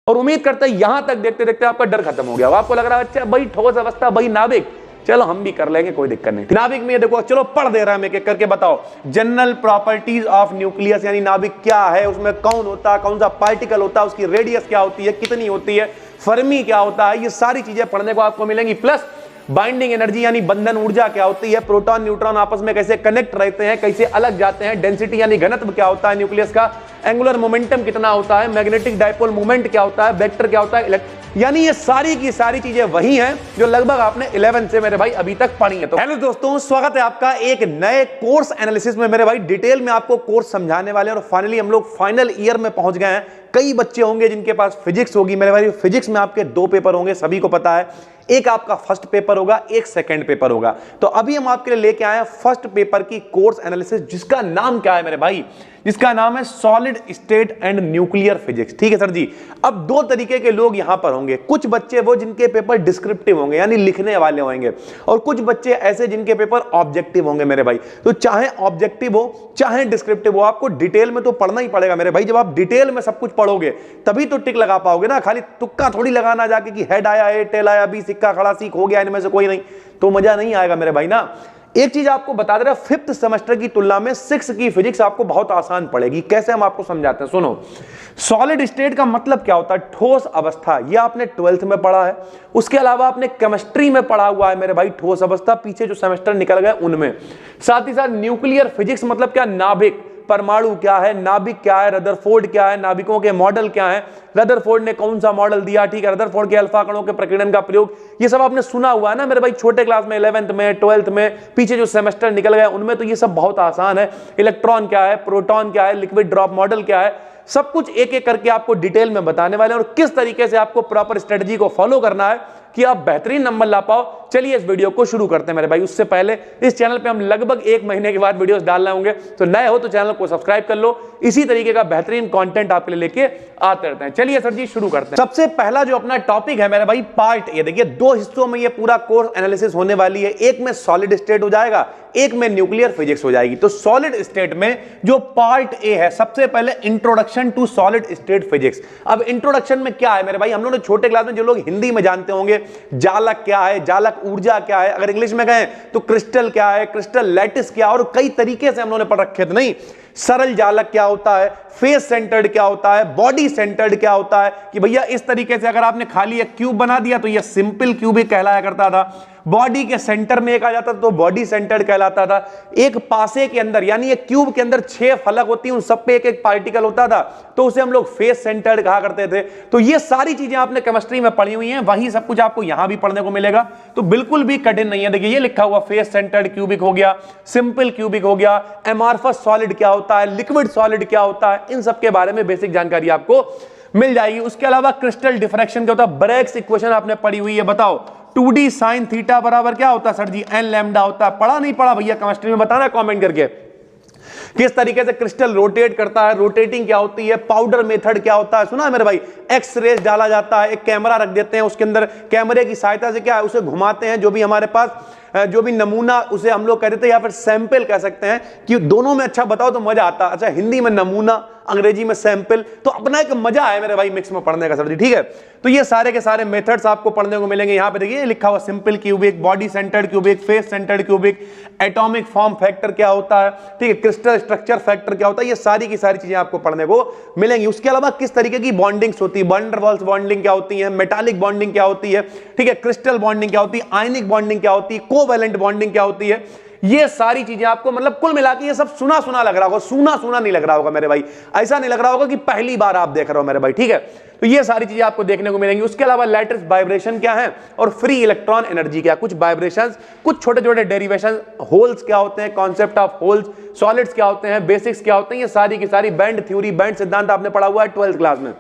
और उम्मीद करते हैं यहां तक देखते देखते आपका डर खत्म हो गया। आपको लग रहा है अच्छा भाई ठोस अवस्था, भाई नाभिक, चलो हम भी कर लेंगे, कोई दिक्कत नहीं। नाभिक में ये देखो, चलो पढ़ दे रहा है मैं, एक करके बताओ। जनरल प्रॉपर्टीज ऑफ न्यूक्लियस, यानी नाभिक क्या है, उसमें कौन होता है, कौन सा पार्टिकल होता है, उसकी रेडियस क्या होती है, कितनी होती है, फर्मी क्या होता है, ये सारी चीजें पढ़ने को आपको मिलेंगी। प्लस बाइंडिंग एनर्जी यानी बंधन ऊर्जा क्या होती है, प्रोटॉन न्यूट्रॉन आपस में कैसे कनेक्ट रहते हैं, कैसे अलग जाते हैं, डेंसिटी यानी घनत्व क्या होता है न्यूक्लियस का, एंगुलर मोमेंटम कितना होता है, मैग्नेटिक डाइपोल मूवमेंट क्या होता है, वेक्टर क्या होता है, यानी ये सारी की सारी चीजें वही हैं जो लगभग आपने 11 से मेरे भाई अभी तक पढ़ी है। तो हेलो दोस्तों, स्वागत है आपका एक नए कोर्स एनालिसिस में। मेरे भाई डिटेल में आपको कोर्स समझाने वाले हैं और फाइनली हम लोग फाइनल ईयर में पहुंच गए हैं। कई बच्चे होंगे जिनके पास फिजिक्स होगी मेरे भाई। फिजिक्स में आपके 2 पेपर होंगे, सभी को पता है। एक आपका फर्स्ट पेपर होगा, एक सेकंड पेपर होगा। तो अभी हम आपके लिए लेके आए हैं फर्स्ट पेपर की कोर्स एनालिसिस, जिसका नाम क्या है मेरे भाई, जिसका नाम है solid state and nuclear physics. ठीक है सर जी। अब 2 तरीके के लोग यहां पर होंगे। कुछ बच्चे वो जिनके पेपर डिस्क्रिप्टिव होंगे यानी लिखने वाले होंगे, और कुछ बच्चे ऐसे जिनके पेपर ऑब्जेक्टिव होंगे मेरे भाई। तो चाहे ऑब्जेक्टिव हो चाहे डिस्क्रिप्टिव हो, आपको डिटेल में तो पढ़ना ही पड़ेगा मेरे भाई। जब आप डिटेल में सब कुछ पढ़ोगे तभी तो टिक लगा पाओगे ना, खाली तुक्का थोड़ी लगाना जाके कि हेड आया ए, टेल आया बी, सिक्का खड़ा सीख हो गया, इनमें से कोई नहीं, तो मजा नहीं आएगा मेरे भाई ना। एक चीज आपको बता दे रहा, 5th सेमेस्टर की तुलना में 6 की फिजिक्स आपको बहुत आसान पड़ेगी। कैसे, हम आपको समझाते हैं, सुनो। सॉलिड स्टेट का मतलब क्या होता है, ठोस अवस्था, यह आपने 12th में पढ़ा है। उसके अलावा आपने केमिस्ट्री में पढ़ा हुआ है मेरे भाई ठोस अवस्था, पीछे जो सेमेस्टर निकल गए उनमें। साथ ही साथ न्यूक्लियर फिजिक्स मतलब क्या, नाभिक, परमाणु क्या है, नाभिक क्या है, रदरफोर्ड क्या है, नाभिकों के मॉडल क्या है, रदरफोर्ड ने कौन सा मॉडल दिया, ठीक है, रदरफोर्ड के अल्फा कणों के प्रकीर्णन का प्रयोग, ये सब आपने सुना हुआ है ना मेरे भाई छोटे क्लास में, 11th में, 12th में, पीछे जो सेमेस्टर निकल गए उनमें, तो ये सब बहुत आसान है। इलेक्ट्रॉन क्या है, प्रोटॉन क्या है, लिक्विड ड्रॉप मॉडल क्या है, सब कुछ एक एक करके आपको डिटेल में बताने वाले हैं और किस तरीके से आपको प्रॉपर स्ट्रेटजी को फॉलो करना है कि आप बेहतरीन नंबर ला पाओ। चलिए इस वीडियो को शुरू करते हैं मेरे भाई। उससे पहले इस चैनल पे हम लगभग 1 महीने के बाद वीडियोस डाल रहे होंगे, तो नए हो तो चैनल को सब्सक्राइब कर लो। इसी तरीके का बेहतरीन कंटेंट आपके लिए लेके आते रहते हैं। चलिए सर जी शुरू करते हैं। सबसे पहला जो अपना टॉपिक है मेरे भाई, पार्ट ए। देखिए 2 हिस्सों में ये पूरा कोर्स एनालिसिस होने वाली है। एक में सॉलिड स्टेट हो जाएगा, एक में न्यूक्लियर फिजिक्स हो जाएगी। तो सॉलिड स्टेट में जो पार्ट ए है, सबसे पहले introduction to solid state physics. अब इंट्रोडक्शन में क्या है मेरे भाई, हम लोगों ने छोटे क्लास में जो लोग हिंदी में जानते होंगे, जालक क्या है, जालक ऊर्जा क्या है, अगर इंग्लिश में कहें तो क्रिस्टल क्या है, क्रिस्टल लैटिस क्या, और कई तरीके से हम लोगों ने पढ़ रखे थे। नहीं, सरल जालक क्या होता है, फेस सेंटर्ड क्या होता है, बॉडी सेंटर्ड क्या होता है, कि भैया इस तरीके से अगर आपने खाली एक क्यूब बना दिया तो यह सिंपल क्यूब ही कहलाया करता था। बॉडी के सेंटर में एक आ जाता था तो बॉडी सेंटर्ड कहलाता था। एक पासे के अंदर यानी एक क्यूब के अंदर 6 फलक होती, उन सब पे एक एक पार्टिकल होता था, तो उसे हम लोग फेस सेंटर्ड कहा करते थे। तो ये सारी चीजें आपने केमिस्ट्री में पढ़ी हुई हैं, वही सब कुछ आपको यहां भी पढ़ने को मिलेगा, तो बिल्कुल भी कठिन नहीं है। देखिए ये लिखा हुआ फेस सेंटर्ड क्यूबिक हो गया, सिंपल क्यूबिक हो गया, एमॉर्फस सॉलिड क्या होता है, लिक्विड सॉलिड क्या होता है, इन सब के बारे में बेसिक जानकारी आपको मिल जाएगी। उसके अलावा क्रिस्टल डिफ्रैक्शन क्या होता है, ब्रैग्स इक्वेशन आपने पढ़ी हुई है, बताओ 2d साइन थीटा बराबर क्या होता है सर जी, n लैम्डा होता है। पढ़ा नहीं पढ़ा भैया केमिस्ट्री में, बताना कमेंट करके। किस तरीके से क्रिस्टल रोटेट करता है, रोटेटिंग क्या होती है, पाउडर मेथड क्या होता है, सुना है मेरे भाई। एक्स रेज डाला जाता है, एक कैमरा रख देते हैं, उसके अंदर कैमरे की सहायता से क्या है, उसे घुमाते हैं, जो भी हमारे पास जो भी नमूना, उसे हम लोग कहते हैं या फिर सैंपल कह सकते हैं, कि दोनों में अच्छा बताओ तो मजा आता है। अच्छा हिंदी में नमूना, अंग्रेजी में सैंपल, तो अपना एक मजा है मेरे भाई मिक्स में पढ़ने का सर जी, ठीक है। तो ये सारे के सारे मेथड्स आपको पढ़ने को मिलेंगे। यहाँ पे देखिए लिखा हुआ simple cubic, body centred cubic, face centred cubic, atomic form factor क्या होता है, ठीक है, क्रिस्टल स्ट्रक्चर फैक्टर क्या होता है, ये सारी की सारी चीजें आपको पढ़ने को मिलेंगी। उसके अलावा किस तरीके की बॉन्डिंग्स होती है, वैन डर वाल्स बॉन्डिंग क्या होती है, मेटालिक बॉन्डिंग क्या होती है, ठीक है, क्रिस्टल बॉन्डिंग क्या होती है, आयनिक बॉन्डिंग क्या होती है, कोवैलेंट बॉन्डिंग क्या होती है, ये सारी चीजें आपको मतलब कुल मिला के ये सब सुना सुना लग रहा होगा, सुना सुना नहीं लग रहा होगा मेरे भाई, ऐसा नहीं लग रहा होगा कि पहली बार आप देख रहे हो मेरे भाई, ठीक है। तो ये सारी चीजें आपको देखने को मिलेंगी। उसके अलावा लैटिस वाइब्रेशन क्या है और फ्री इलेक्ट्रॉन एनर्जी क्या, कुछ वाइब्रेशंस, कुछ छोटे छोटे डेरिवेशन, होल्स क्या होते हैं, कॉन्सेप्ट ऑफ होल्स, सॉलिड्स क्या होते हैं, बेसिक्स क्या होते हैं, ये सारी की सारी बैंड थ्योरी, बैंड सिद्धांत आपने पढ़ा हुआ है 12th क्लास में।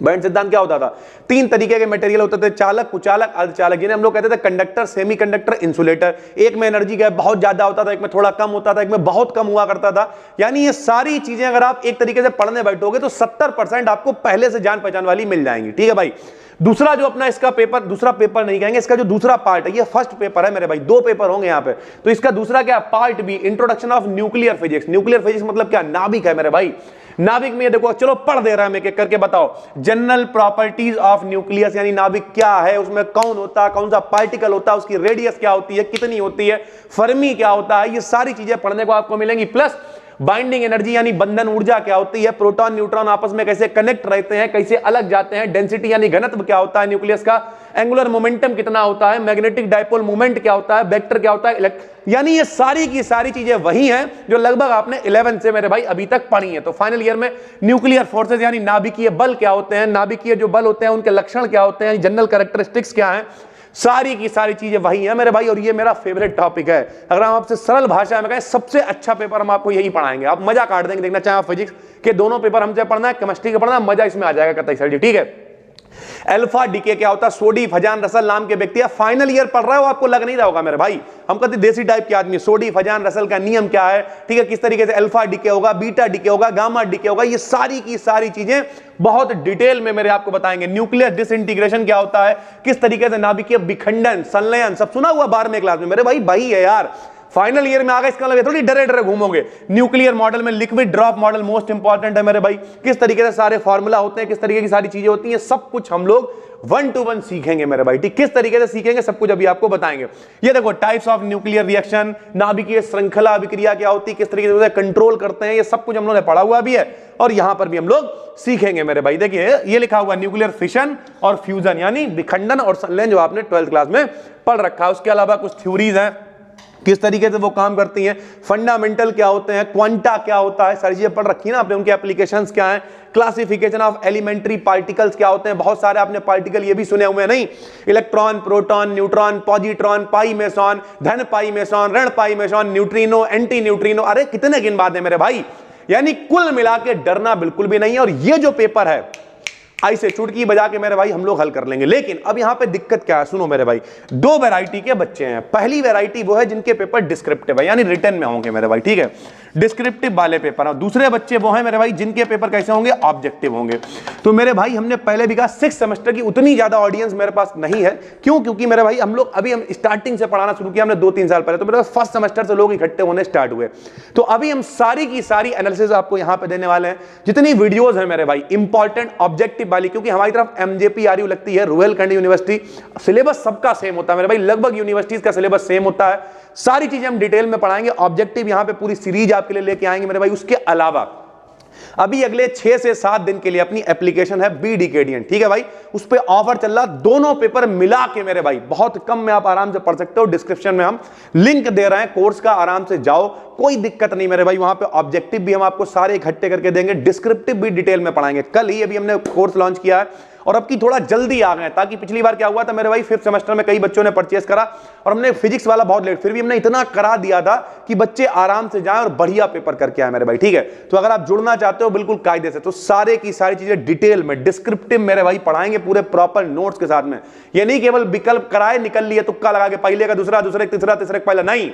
बैंड सिद्धांत क्या होता था, 3 तरीके के मटेरियल होते थे, चालक, कुचालक, अर्धचालक, जिन्हें हम लोग कहते थे कंडक्टर, सेमीकंडक्टर, इंसुलेटर। एक में एनर्जी गैप बहुत ज्यादा होता था, एक में थोड़ा कम होता था, एक में बहुत कम हुआ करता था। यानी ये सारी चीजें अगर आप एक तरीके से पढ़ने बैठोगे तो 70% आपको पहले से जान पहचान वाली मिल जाएंगी, ठीक है भाई। दूसरा जो अपना इसका पेपर, दूसरा पेपर नहीं कहेंगे, इसका जो दूसरा पार्ट है, ये फर्स्ट पेपर है मेरे भाई, 2 पेपर होंगे यहाँ पे, तो इसका दूसरा क्या, part B, introduction of nuclear physics. Nuclear physics मतलब क्या, नाभिक है मेरे भाई। नाभिक में देखो, चलो पढ़ दे रहा है मैं एक करके बताओ। जनरल प्रॉपर्टीज ऑफ न्यूक्लियस, यानी नाभिक क्या है, उसमें कौन होता है, कौन सा पार्टिकल होता है, उसकी रेडियस क्या होती है, कितनी होती है, फर्मी क्या होता है, ये सारी चीजें पढ़ने को आपको मिलेंगी। प्लस बाइंडिंग एनर्जी यानी बंधन ऊर्जा क्या होती है, प्रोटॉन न्यूट्रॉन आपस में कैसे कनेक्ट रहते हैं, कैसे अलग जाते हैं, डेंसिटी यानी घनत्व क्या होता है न्यूक्लियस का, एंगुलर मोमेंटम कितना होता है, मैग्नेटिक डाइपोल मोमेंट क्या होता है, वेक्टर क्या होता है, यानी ये सारी की सारी चीजें वही हैं जो लगभग आपने 11 से मेरे भाई अभी तक पढ़ी हैं। तो फाइनल ईयर में न्यूक्लियर फोर्सेस यानी नाभिकीय बल क्या होते हैं, नाभिकीय जो बल होते हैं उनके लक्षण क्या होते हैं, जनरल कैरेक्टरिस्टिक्स क्या हैं, सारी की सारी चीजें वही हैं मेरे भाई। और ये मेरा फेवरेट टॉपिक है। अगर हम आपसे सरल भाषा में कहें सबसे अच्छा पेपर हम आपको यही पढ़ाएंगे, आप मजा काट देंगे। देखना चाहे आप फिजिक्स के दोनों पेपर हमसे पढ़ना है, केमिस्ट्री का पढ़ना है, मजा इसमें आ जाएगा कतई सर जी, ठीक है। अल्फा डीके क्या होता है, सोडी फजान रसल नाम के व्यक्ति है, फाइनल ईयर पढ़ रहा है वो आपको लग नहीं रहा होगा मेरे भाई, हम कहते देसी टाइप के आदमी। सोडी फजान रसल का नियम क्या है, ठीक है, किस तरीके से अल्फा डीके होगा, बीटा डीके होगा, गामा डीके होगा, ये सारी की सारी चीजें बहुत डिटेल में मेरे आपको बताएंगे। न्यूक्लियर डिसइंटीग्रेशन क्या होता है, किस तरीके से नाभिकीय विखंडन, संलयन, सब सुना हुआ 12वें क्लास में मेरे भाई, वही है यार। फाइनल ईयर में आ गए, इसका मतलब थोड़ी डरे डरे घूमोगे। न्यूक्लियर मॉडल में liquid drop model most important है मेरे भाई, किस तरीके से सारे फार्मूला होते हैं, किस तरीके की सारी चीजें होती हैं, सब कुछ हम लोग 1 to 1 सीखेंगे मेरे भाई, ठीक। किस तरीके से सीखेंगे सब कुछ अभी आपको बताएंगे। ये देखो टाइप्स ऑफ न्यूक्लियर रिएक्शन, नाभिकीय श्रृंखला अभिक्रिया क्या होती है, किस तरीके से कंट्रोल करते हैं, ये सब कुछ हम लोगों ने पढ़ा हुआ भी है और यहां पर भी हम लोग सीखेंगे मेरे भाई। देखिए ये लिखा हुआ न्यूक्लियर फिशन और फ्यूजन यानी विखंडन और संलयन, जो आपने 12th क्लास में पढ़ रखा है। उसके अलावा कुछ थ्योरीज हैं, किस तरीके से वो काम करती हैं, फंडामेंटल क्या होते हैं, क्वांटा क्या होता है, सारी चीजें पढ़ रखी है ना आपने, उनके एप्लीकेशंस क्या हैं, क्लासिफिकेशन ऑफ एलिमेंट्री पार्टिकल्स क्या होते हैं, बहुत सारे आपने पार्टिकल ये भी सुने हुए हैं नहीं, इलेक्ट्रॉन, प्रोटॉन, न्यूट्रॉन, पॉजिट्रॉन, पाई मेसॉन, धन पाई मेसॉन, ऋण पाई मेसॉन, न्यूट्रिनो, एंटी न्यूट्रिनो, अरे कितने गिन बात है मेरे भाई। यानी कुल मिला के डरना बिल्कुल भी नहीं है। और ये जो पेपर है ऐसे चुटकी बजा के मेरे भाई हम लोग हल कर लेंगे। लेकिन अब यहां पे दिक्कत क्या है, सुनो मेरे भाई, 2 वैरायटी के बच्चे हैं। पहली वैरायटी वो है जिनके पेपर डिस्क्रिप्टिव है, यानी रिटन में होंगे मेरे भाई, ठीक है, डिस्क्रिप्टिव वाले पेपर। और दूसरे बच्चे वो हैं मेरे भाई जिनके पेपर कैसे होंगे, ऑब्जेक्टिव होंगे। तो मेरे भाई हमने पहले भी कहा 6 सेमेस्टर की उतनी ज्यादा ऑडियंस मेरे पास नहीं है। क्यों? क्योंकि मेरे भाई हम लोग अभी हम स्टार्टिंग से पढ़ाना शुरू किया हमने 2-3 साल पहले, तो मेरे पास फर्स्ट सेमेस्टर से लोग इकट्ठे होने स्टार्ट हुए। तो अभी हम सारी की सारी एनालिसिस आपको यहां पे देने वाले हैं। जितनी वीडियोस है मेरे भाई इंपॉर्टेंट ऑब्जेक्टिव वाली, क्योंकि हमारी तरफ MJPRU लगती है, रुहेलखंड यूनिवर्सिटी, सिलेबस सबका सेम होता है मेरे भाई, लगभग यूनिवर्सिटीज का सिलेबस सेम होता है। सारी चीजें हम डिटेल में पढ़ाएंगे, ऑब्जेक्टिव यहां पे पूरी सीरीज आपके लिए लेके आएंगे मेरे भाई। उसके अलावा अभी अगले 6 से 7 दिन के लिए अपनी एप्लीकेशन है बी डिकेडियंट, ठीक है भाई, उस पे ऑफर चल रहा, दोनों पेपर मिला के मेरे भाई बहुत कम में आप आराम से पढ़ सकते हो। डिस्क्रिप्शन में हम लिंक दे रहे हैं कोर्स का, आराम से जाओ, कोई दिक्कत नहीं मेरे भाई। वहां पे ऑब्जेक्टिव भी हम आपको सारे इकट्ठे करके देंगे, डिस्क्रिप्टिव भी डिटेल में पढ़ाएंगे। कल ही अभी हमने कोर्स लॉन्च किया है और अब की थोड़ा जल्दी आ गए, ताकि पिछली बार क्या हुआ था मेरे भाई, 5th सेमेस्टर में कई बच्चों ने परचेस करा और हमने फिजिक्स वाला बहुत लेट, फिर भी हमने इतना करा दिया था कि बच्चे आराम से जाएं और बढ़िया पेपर करके आए मेरे भाई, ठीक है। तो अगर आप जुड़ना चाहते हो बिल्कुल कायदे से, तो सारे की सारी चीजें डिटेल में डिस्क्रिप्टिव मेरे भाई पढ़ाएंगे पूरे प्रॉपर नोट्स के साथ में। ये नहीं केवल विकल्प कराए निकल लिए तुक्का लगा के, पहले का दूसरा, दूसरे तीसरा, तीसरे पहला, नहीं,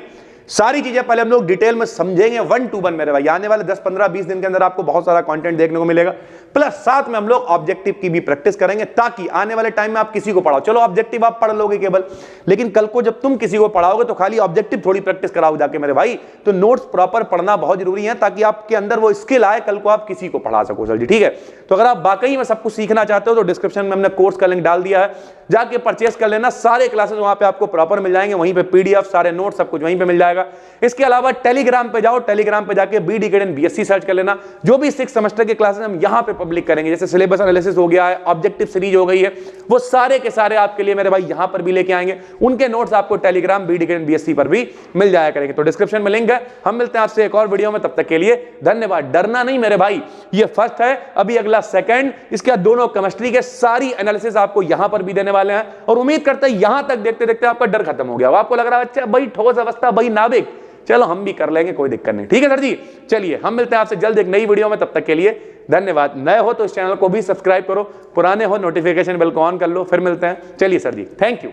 सारी चीजें पहले हम लोग डिटेल में समझेंगे 1 to 1 मेरे भाई। आने वाले 10, 15, 20 दिन के अंदर आपको बहुत सारा कंटेंट देखने को मिलेगा। प्लस साथ में हम लोग ऑब्जेक्टिव की भी प्रैक्टिस करेंगे, ताकि आने वाले टाइम में आप किसी को पढ़ाओ, चलो ऑब्जेक्टिव आप पढ़ लोगे केवल, लेकिन कल को जब तुम किसी को पढ़ाओगे तो खाली ऑब्जेक्टिव थोड़ी प्रैक्टिस कराओ जाके मेरे भाई। तो नोट्स प्रॉपर पढ़ना बहुत जरूरी है, ताकि आपके अंदर वो स्किल आए, कल को आप किसी को पढ़ा सको सर जी, ठीक है। तो अगर आप वाकई में सब कुछ सीखना चाहते हो तो डिस्क्रिप्शन में हमने कोर्स का लिंक डाल दिया है, जाके परचेस कर लेना। सारे क्लासेस वहां पे आपको प्रॉपर मिल जाएंगे, वहीं पे PDF, सारे नोट्स, सब कुछ वहीं पे मिल जाएगा। इसके अलावा टेलीग्राम पे जाओ, टेलीग्राम पे जाके बी डिकेडियंट BSc सर्च कर लेना। जो भी 6 सेमेस्टर के क्लासेस हम यहां पे पब्लिक करेंगे, जैसे सिलेबस एनालिसिस हो गया है, ऑब्जेक्टिव सीरीज हो गई है, वो सारे के सारे आपके लिए मेरे भाई यहां पर भी लेके आएंगे। उनके नोट्स आपको टेलीग्राम बी डिकेडियंट BSc पर भी मिल जाया करेंगे। तो डिस्क्रिप्शन में लिंक है। हम मिलते हैं आपसे एक और वीडियो में, तब तक के लिए धन्यवाद। डरना नहीं मेरे भाई, ये फर्स्ट है, अभी अगला सेकंड, इसके बाद दोनों केमिस्ट्री के सारी एनालिसिस आपको यहां पर भी देने वाले हैं। और उम्मीद करते हैं यहां तक देखते देखते आपका डर खत्म हो गया, आपको लग रहा है अच्छा भाई ठोस अवस्था, भाई नाभिक, चलो हम भी कर लेंगे, कोई दिक्कत नहीं, ठीक है सर जी। चलिए हम मिलते हैं आपसे जल्द एक नई वीडियो में, तब तक के लिए धन्यवाद। नए हो तो इस चैनल को भी सब्सक्राइब करो, पुराने हो नोटिफिकेशन बेल को ऑन कर लो। फिर मिलते हैं, चलिए सर जी, थैंक यू।